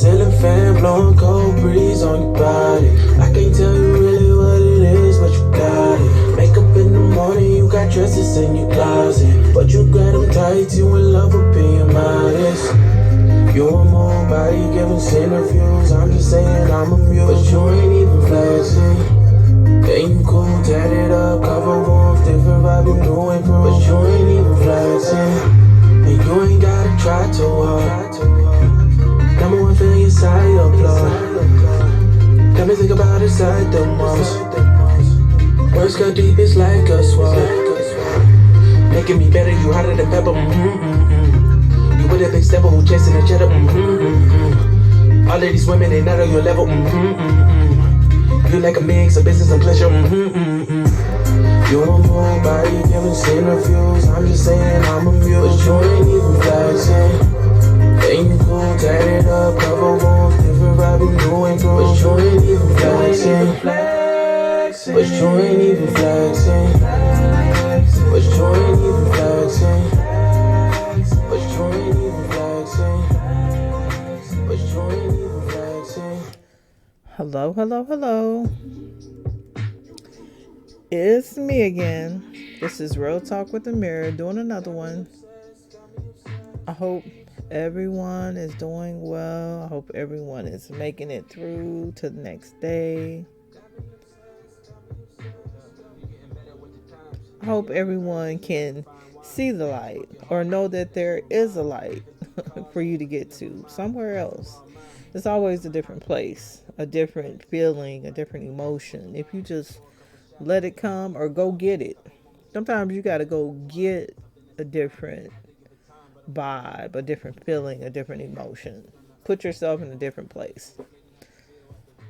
ceiling fan blowing cold breeze on your body. I can't tell you really what it is, but you got it. Makeup in the morning, you got dresses in your closet, but you got them tight, you in love with being modest. You a move body giving interviews, I'm just saying I'm amused, but you ain't even flexing. Yeah, you cool, tatted up, cover warmth, different vibe, you new and pro, but you ain't even flexing. And you ain't gotta try too hard. Number one, feel your side applaud. Got me think about it side the most. Words got deep, it's like a sword. Making me better, you hotter than pepper. You with a big stepper who chasing the cheddar. All of these women, they not on your level. You like a mix of business and pleasure. You a move body giving interviews, I'm just saying I'm amused, but you ain't even flexing. Ain't you cool, tatted up, cover warmth, different vibe, you new and pro, but you ain't even flexing. But you ain't even flexing. But you ain't even flexing. But you ain't even flexing. But you ain't even flexing. Hello, hello, hello. It's me again. This is Real Talk with Amiri, doing another one. I hope everyone is doing well. I hope everyone is making it through to the next day. I hope everyone can see the light or know that there is a light for you to get to somewhere else. It's always a different place, a different feeling, a different emotion. If you just let it come or go get it. Sometimes you got to go get a different vibe, a different feeling, a different emotion. Put yourself in a different place.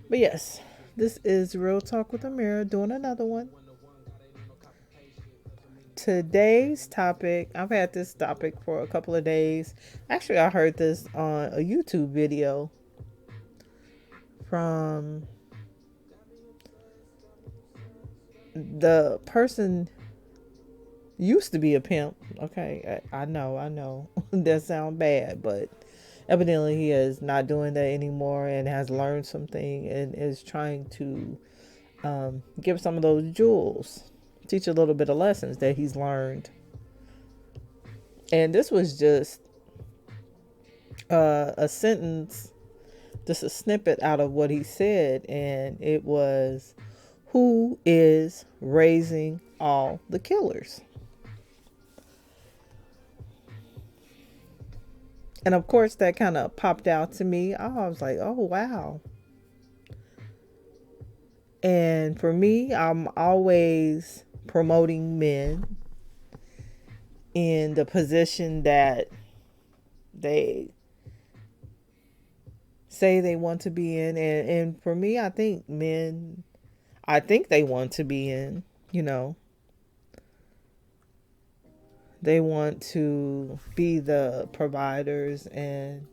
But yes, this is Real Talk with Amira, doing another one. Today's topic, I've had this topic for a couple of days. Actually, I heard this on a YouTube video from the person used to be a pimp. Okay, I know that sounds bad, but evidently he is not doing that anymore and has learned something and is trying to give some of those jewels, teach a little bit of lessons that he's learned. And this was just a sentence, just a snippet out of what he said, and it was, "Who is raising all the killers?" And of course, that kind of popped out to me. I was like, oh, wow. And for me, I'm always promoting men in the position that they say they want to be in. And for me, I think they want to be in, they want to be the providers and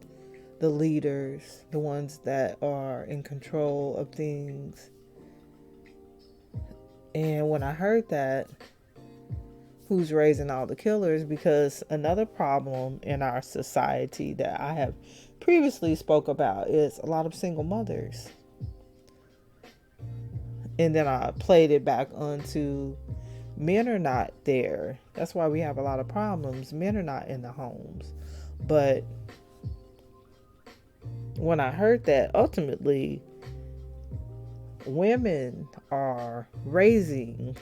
the leaders, the ones that are in control of things. And when I heard that, who's raising all the killers? Because another problem in our society that I have previously spoke about is a lot of single mothers. And then I played it back onto men are not there. That's why we have a lot of problems. Men are not in the homes. But when I heard that, ultimately, women are raising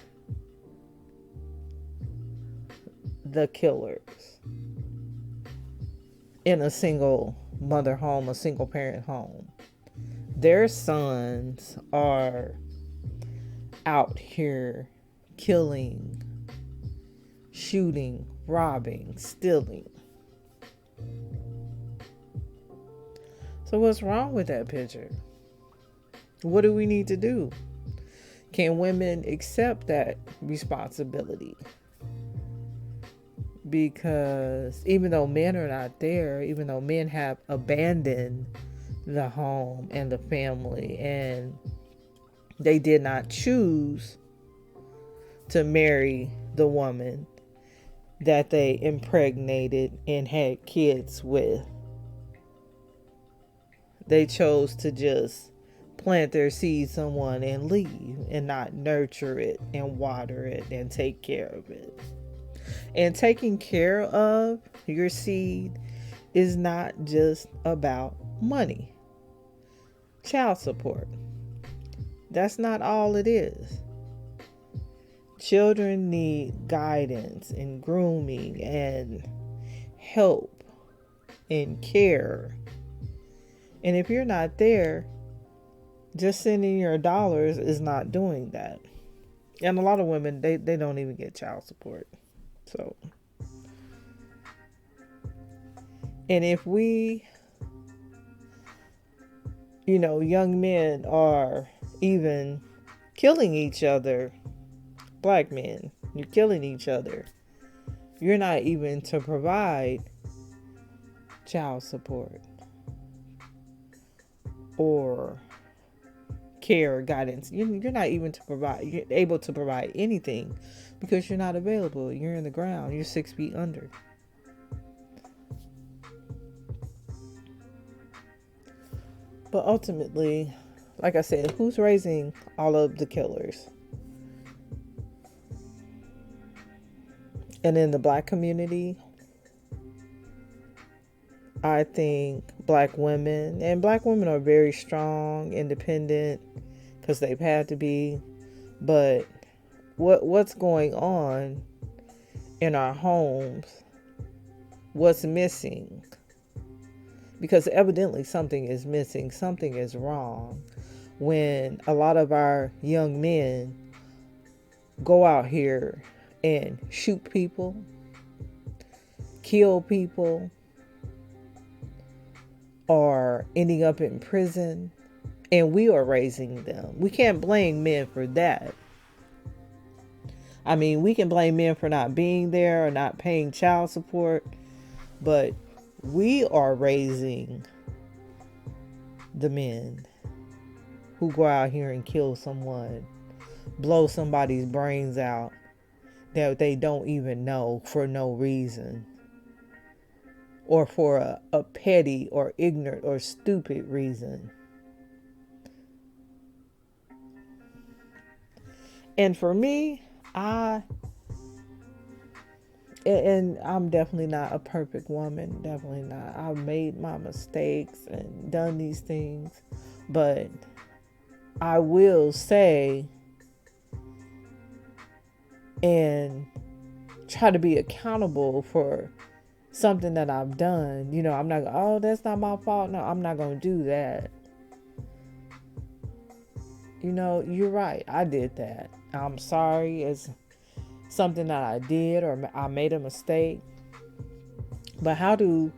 the killers in a single mother home, a single parent home. Their sons are out here killing, shooting, robbing, stealing. So what's wrong with that picture? What do we need to do? Can women accept that responsibility? Because even though men are not there, even though men have abandoned the home and the family, and they did not choose to marry the woman that they impregnated and had kids with, They chose to just plant their seed someone and leave and not nurture it and water it and take care of it. And taking care of your seed is not just about money. Child support. That's not all it is. Children need guidance and grooming and help and care. And if you're not there, just sending your dollars is not doing that. And a lot of women, they don't even get child support. So, and if we, young men are even killing each other, black men, you're killing each other. You're not even to provide child support or care or guidance. You're not even you're able to provide anything because you're not available. You're in the ground. You're 6 feet under. But ultimately, like I said, who's raising all of the killers? And in the black community, I think black women are very strong, independent, because they've had to be. But what's going on in our homes? What's missing? Because evidently something is missing, something is wrong when a lot of our young men go out here and shoot people, kill people, or ending up in prison, and we are raising them. We can't blame men for that. I mean, we can blame men for not being there or not paying child support, but we are raising the men who go out here and kill someone, blow somebody's brains out that they don't even know for no reason, or for a petty or ignorant or stupid reason. And for me, I'm definitely not a perfect woman. Definitely not. I've made my mistakes and done these things. But I will say and try to be accountable for something that I've done. I'm not, oh, that's not my fault. No, I'm not going to do that. You're right. I did that. I'm sorry. It's something that I did or I made a mistake. But how do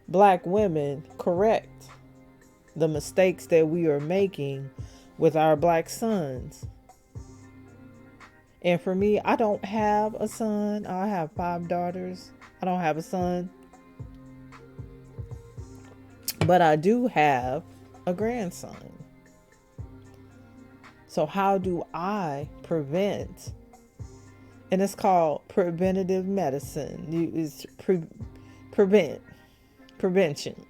black women correct the mistakes that we are making with our black sons? And for me, I don't have a son. I have 5 daughters. I don't have a son. But I do have a grandson. So how do I prevent? And it's called preventative medicine. It's prevention.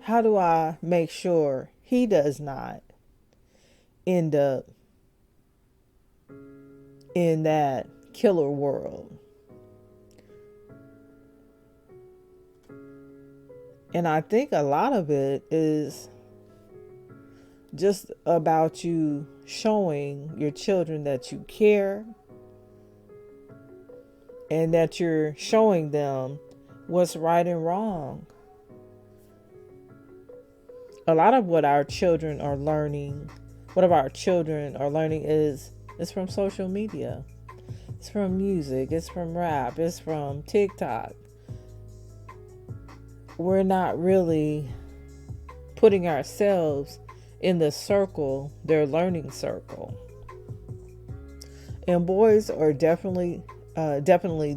How do I make sure he does not end up in that killer world? And I think a lot of it is just about you showing your children that you care and that you're showing them what's right and wrong. A lot of what our children are learning, is from social media. It's from music, it's from rap, it's from TikTok. We're not really putting ourselves in the circle, their learning circle. And boys are definitely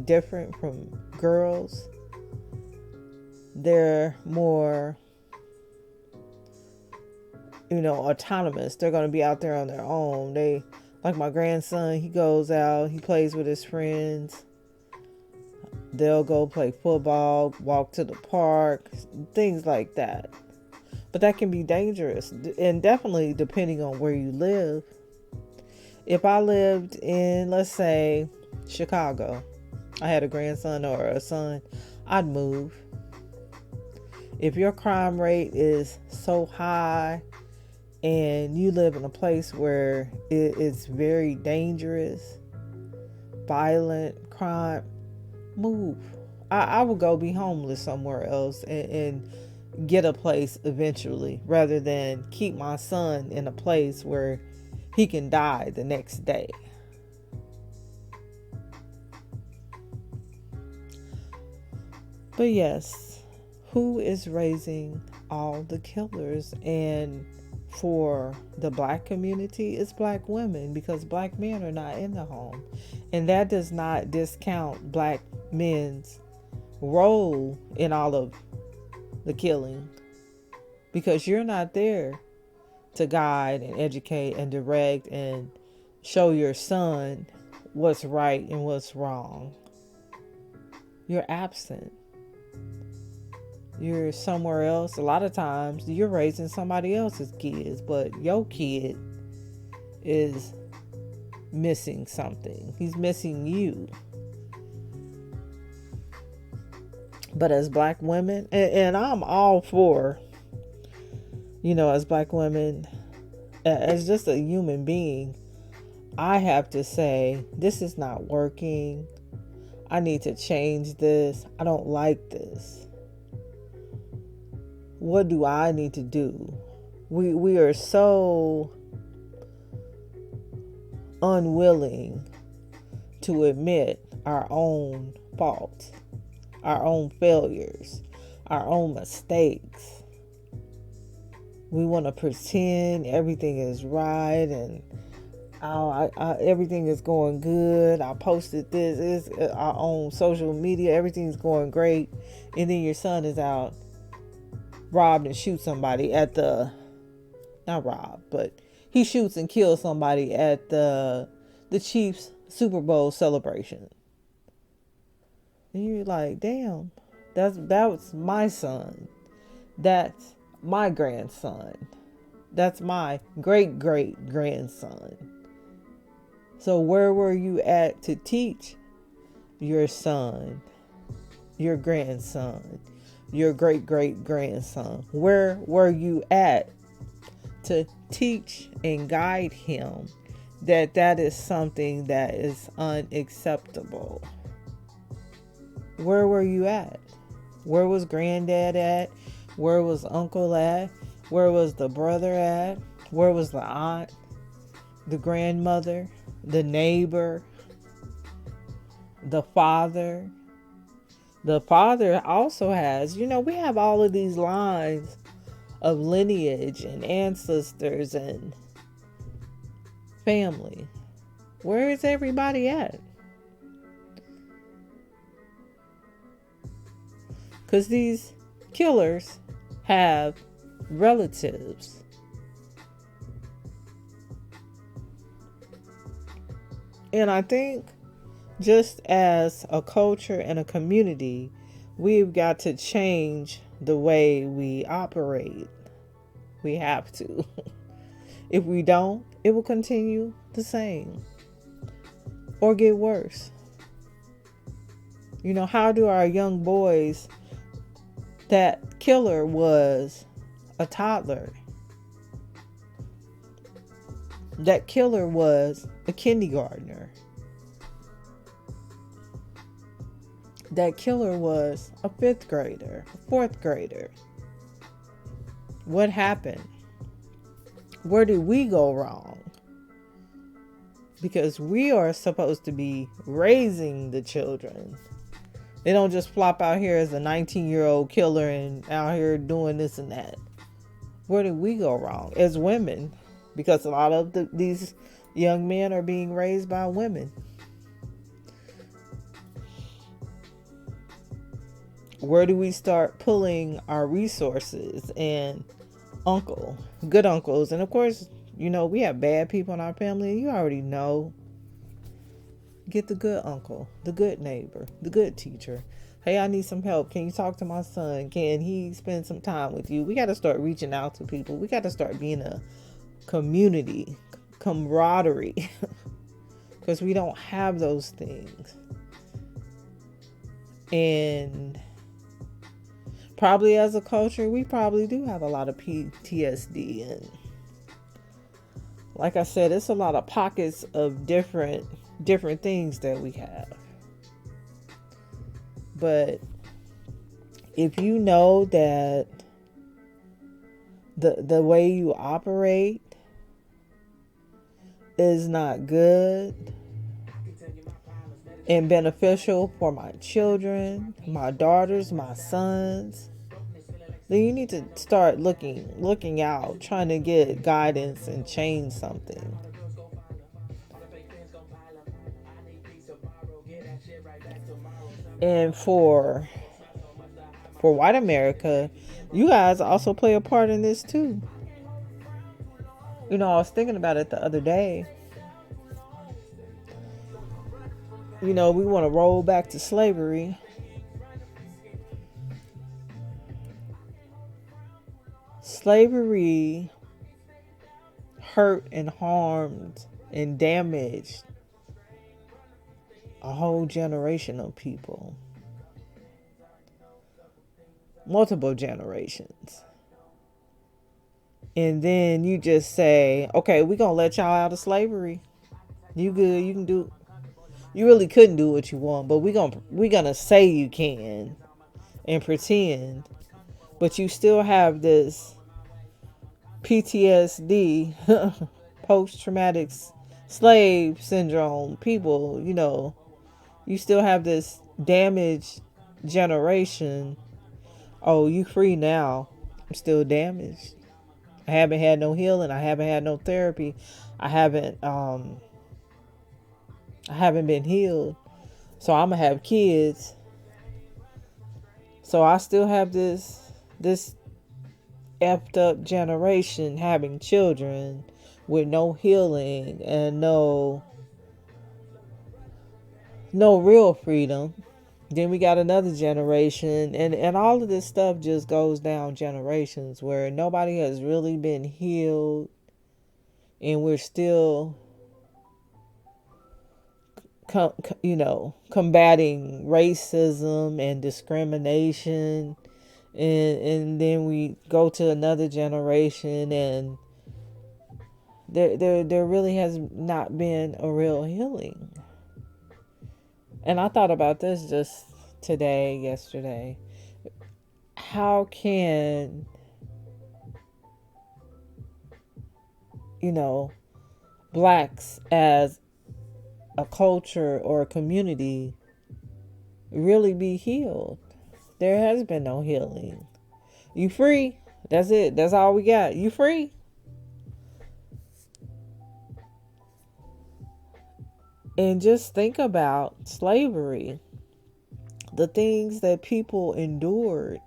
different from girls. They're more, autonomous. They're going to be out there on their own. Like my grandson, he goes out, he plays with his friends. They'll go play football, walk to the park, things like that. But that can be dangerous, and definitely depending on where you live. If I lived in, let's say, Chicago, I had a grandson or a son, I'd move. If your crime rate is so high and you live in a place where it's very dangerous, violent crime, move. I would go be homeless somewhere else and get a place eventually, rather than keep my son in a place where he can die the next day. But yes, who is raising all the killers? And for the black community, it's black women, because black men are not in the home. And that does not discount black men's role in all of the killing, because you're not there to guide and educate and direct and show your son what's right and what's wrong. You're absent. You're somewhere else. A lot of times you're raising somebody else's kids, but your kid is missing something. He's missing you. But as black women, and I'm all for, as black women, as just a human being, I have to say, this is not working. I need to change this. I don't like this. What do I need to do? We are so unwilling to admit our own faults, our own failures, our own mistakes. We want to pretend everything is right and everything is going good. I posted this, on social media, everything's going great, and then your son is out, robbed and shoots somebody at not robbed, but he shoots and kills somebody at the Chiefs Super Bowl celebration. And you're like, damn, that was my son. That's my grandson. That's my great great grandson. So where were you at to teach your son, your grandson, your great great grandson? Where were you at to teach and guide him that is something that is unacceptable? Where were you at? Where was granddad at? Where was uncle at? Where was the brother at? Where was the aunt, the grandmother, the neighbor, the father? The father also has, we have all of these lines of lineage and ancestors and family. Where is everybody at? Because these killers have relatives. And I think just as a culture and a community, we've got to change the way we operate. We have to. If we don't, it will continue the same or get worse. How do our young boys, that killer was a toddler. That killer was a kindergartner. That killer was a 5th grader, a 4th grader. What happened? Where did we go wrong? Because we are supposed to be raising the children. They don't just flop out here as a 19-year-old killer and out here doing this and that. Where did we go wrong as women? Because a lot of these young men are being raised by women. Where do we start pulling our resources and good uncles? And of course, we have bad people in our family. You already know. Get the good uncle, the good neighbor, the good teacher. Hey, I need some help. Can you talk to my son? Can he spend some time with you? We got to start reaching out to people. We got to start being a community, camaraderie, because we don't have those things. And probably as a culture, we probably do have a lot of PTSD. And like I said, it's a lot of pockets of different things that we have. But if you know that the way you operate is not good and beneficial for my children, my daughters, my sons, then you need to start looking out, trying to get guidance and change something. And for white America, you guys also play a part in this too. You know, I was thinking about it the other day. You know, we want to roll back to slavery. Slavery hurt and harmed and damaged a whole generation of people. Multiple generations. And then you just say, okay, we're going to let y'all out of slavery. You good, you can do. You really couldn't do what you want, but we're gonna say you can and pretend. But you still have this PTSD, post traumatic slave syndrome. People, you know, you still have this damaged generation. Oh, you free now. I'm still damaged. I haven't had no healing. I haven't had no therapy. I haven't been healed. So I'm gonna have kids. So I still have this effed up generation having children with no healing and no real freedom. Then we got another generation, and all of this stuff just goes down generations where nobody has really been healed, and we're still combating racism and discrimination, and then we go to another generation, and there really has not been a real healing. And I thought about this just yesterday. How can, blacks as a culture or a community really be healed? There has been no healing. You free. That's it. That's all we got. You free. And just think about slavery. The things that people endured.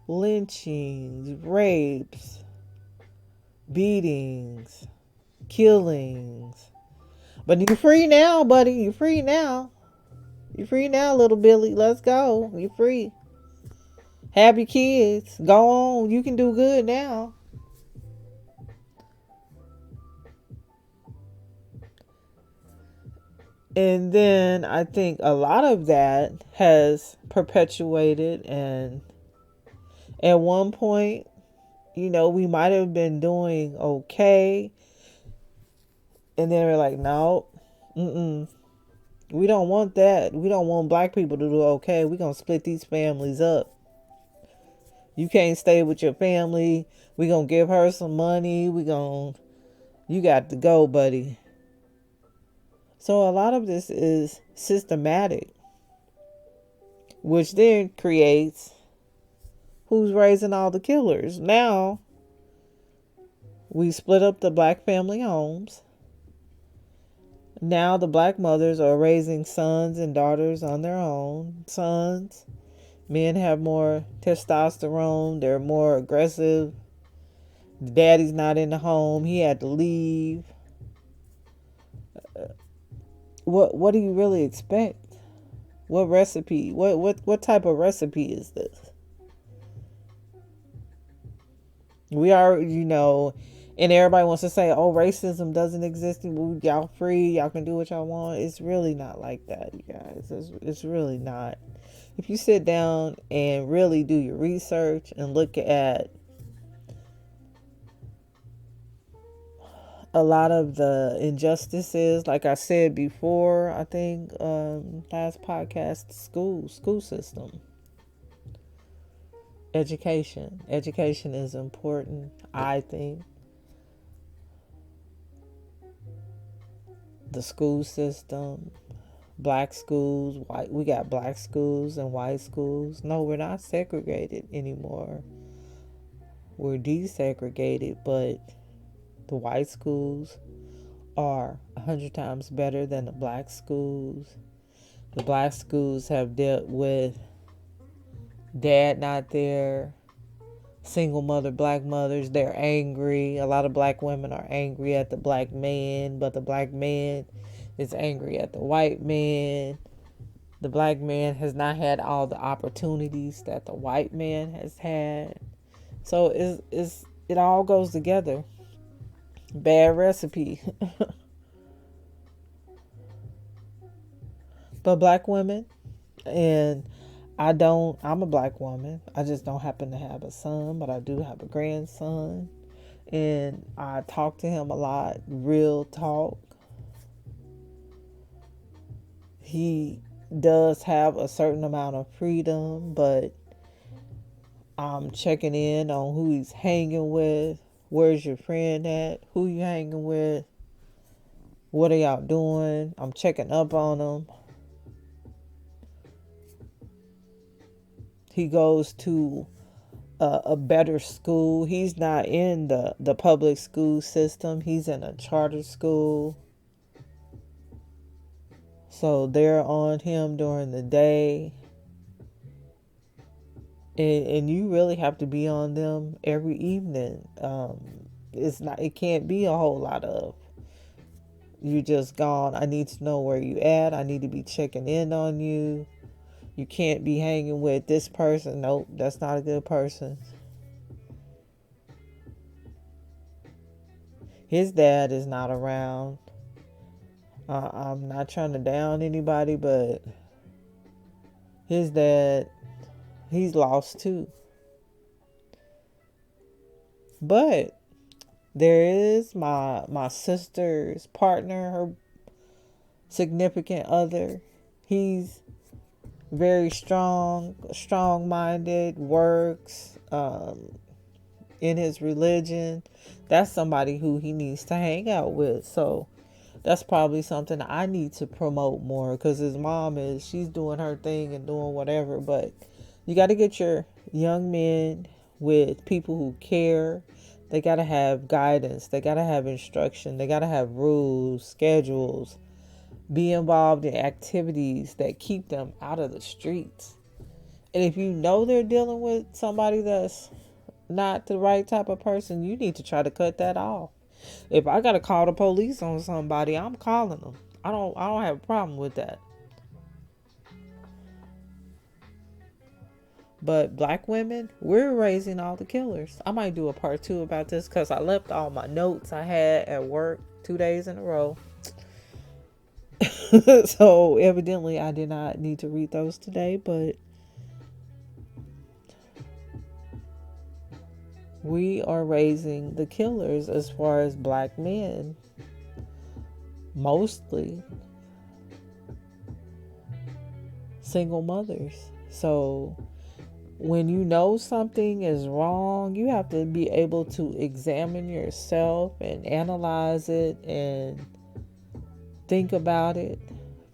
Lynchings, rapes, beatings, killings. But you free now, buddy. You free now. You free now, little Billy. Let's go. You free. Have your kids. Go on. You can do good now. And then I think a lot of that has perpetuated, and at one point, we might have been doing okay. And then we're like, no, we don't want that. We don't want black people to do okay. We're going to split these families up. You can't stay with your family. We're going to give her some money. You got to go, buddy. So a lot of this is systematic, which then creates who's raising all the killers. Now, we split up the black family homes. Now the black mothers are raising sons and daughters on their own. Sons, men have more testosterone. They're more aggressive. Daddy's not in the home. He had to leave. what do you really expect? What recipe? What type of recipe is this? We are, and everybody wants to say, "Oh, racism doesn't exist. Y'all free. Y'all can do what y'all want." It's really not like that, you guys. It's really not. If you sit down and really do your research and look at a lot of the injustices, like I said before, I think last podcast, school system, education is important. I think the school system, black schools, white. We got black schools and white schools. No, we're not segregated anymore. We're desegregated, but the white schools are 100 times better than the black schools. The black schools have dealt with dad not there, single mother, black mothers. They're angry. A lot of black women are angry at the black man, but the black man is angry at the white man. The black man has not had all the opportunities that the white man has had. So it all goes together. Bad recipe. But black women, and I'm a black woman. I just don't happen to have a son, but I do have a grandson. And I talk to him a lot, real talk. He does have a certain amount of freedom, but I'm checking in on who he's hanging with. Where's your friend at? Who you hanging with? What are y'all doing? I'm checking up on him. He goes to a better school. He's not in the public school system. He's in a charter school. So they're on him during the day. And you really have to be on them every evening. It can't be a whole lot of you just gone. I need to know where you at. I need to be checking in on you. You can't be hanging with this person. Nope, that's not a good person. His dad is not around. I'm not trying to down anybody, but his dad, he's lost too. But there is my sister's partner, her significant other. He's very strong-minded, works in his religion. That's somebody who he needs to hang out with. So that's probably something I need to promote more, because his mom she's doing her thing and doing whatever. But you got to get your young men with people who care. They got to have guidance. They got to have instruction. They got to have rules, schedules. Be involved in activities that keep them out of the streets. And if you know they're dealing with somebody that's not the right type of person, you need to try to cut that off. If I gotta call the police on somebody, I'm calling them. I don't have a problem with that. But black women, we're raising all the killers. I might do a part 2 about this, because I left all my notes I had at work 2 days in a row. So evidently I did not need to read those today, but we are raising the killers as far as black men. Mostly single mothers. So when you know something is wrong, you have to be able to examine yourself and analyze it and think about it,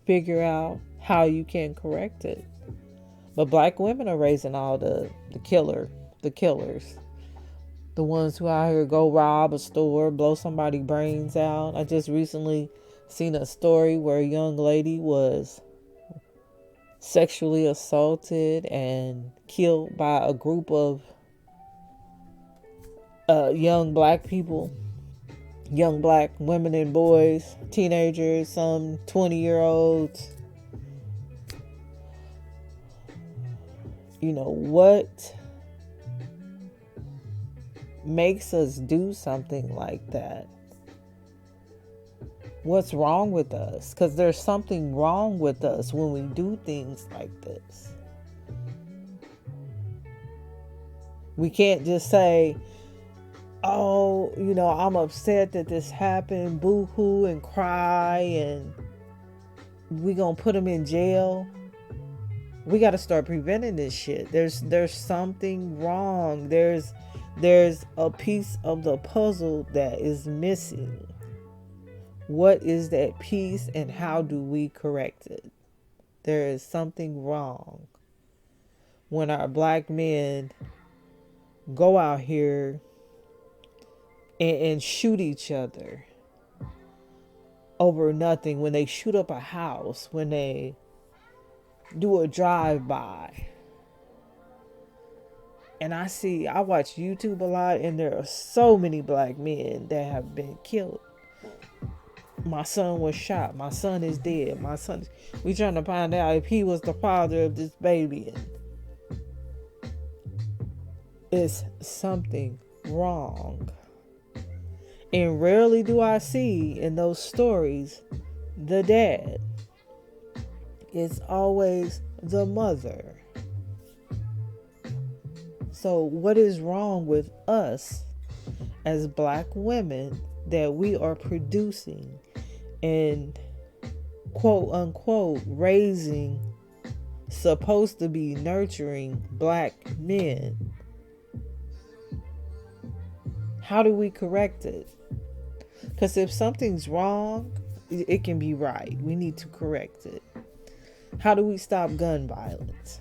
figure out how you can correct it. But black women are raising all the killers. The ones who out here go rob a store, blow somebody's brains out. I just recently seen a story where a young lady was sexually assaulted and killed by a group of young black people. young black women and boys, teenagers, some 20-year-olds. What makes us do something like that? What's wrong with us? Because there's something wrong with us when we do things like this. We can't just say, oh, I'm upset that this happened, boo-hoo and cry, and we gonna put them in jail. We got to start preventing this shit. There's something wrong. There's a piece of the puzzle that is missing. What is that piece, and how do we correct it? There is something wrong when our black men go out here and shoot each other over nothing, when they shoot up a house, when they do a drive-by. And I watch YouTube a lot, and there are so many black men that have been killed. My son was shot. My son is dead. We trying to find out if he was the father of this baby. It's something wrong. And rarely do I see in those stories the dad. It's always the mother. So what is wrong with us as black women that we are producing and quote unquote raising, supposed to be nurturing black men? How do we correct it? Because if something's wrong, it can be right. We need to correct it. How do we stop gun violence?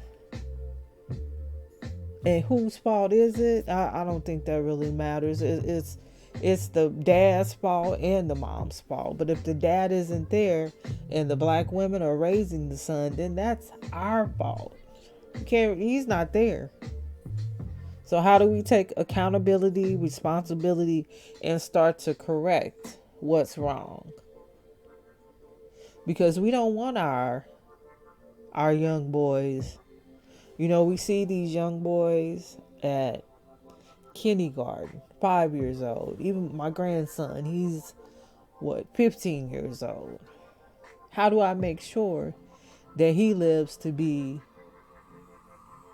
And whose fault is it? I don't think that really matters. It's the dad's fault and the mom's fault. But if the dad isn't there and the black women are raising the son, then that's our fault. He's not there. So how do we take accountability, responsibility, and start to correct what's wrong? Because we don't want our young boys. We see these young boys at kindergarten, 5 years old. Even my grandson, he's 15 years old. How do I make sure that he lives to be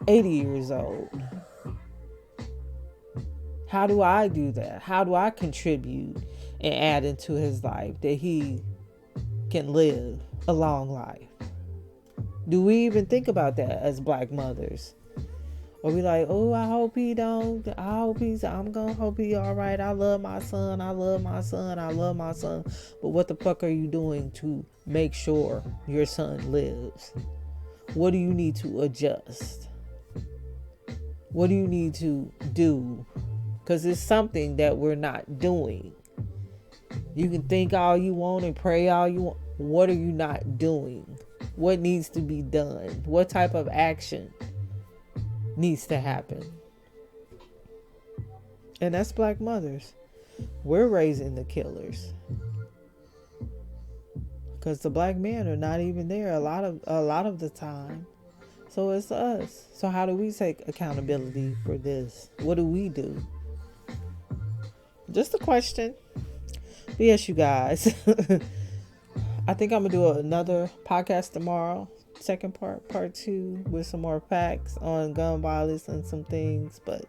80 years old? How do I do that? How do I contribute and add into his life that he can live a long life? Do we even think about that as black mothers? Or we like, oh, I hope he don't. I'm going to hope he all right. I love my son. I love my son. I love my son. But what the fuck are you doing to make sure your son lives? What do you need to adjust? What do you need to do? Because it's something that we're not doing. You can think all you want and pray all you want. What are you not doing? What needs to be done? What type of action needs to happen? And that's black mothers. We're raising the killers. Because the black men are not even there a lot of the time. So it's us. So how do we take accountability for this? What do we do? Just a question. But yes, you guys. I think I'm going to do another podcast tomorrow. Second part 2, with some more facts on gun violence and some things. But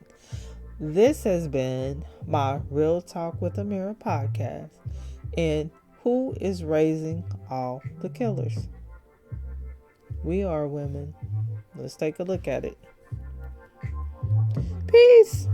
this has been my Real Talk with Amiri podcast. And who is raising all the killers? We are women. Let's take a look at it. Peace.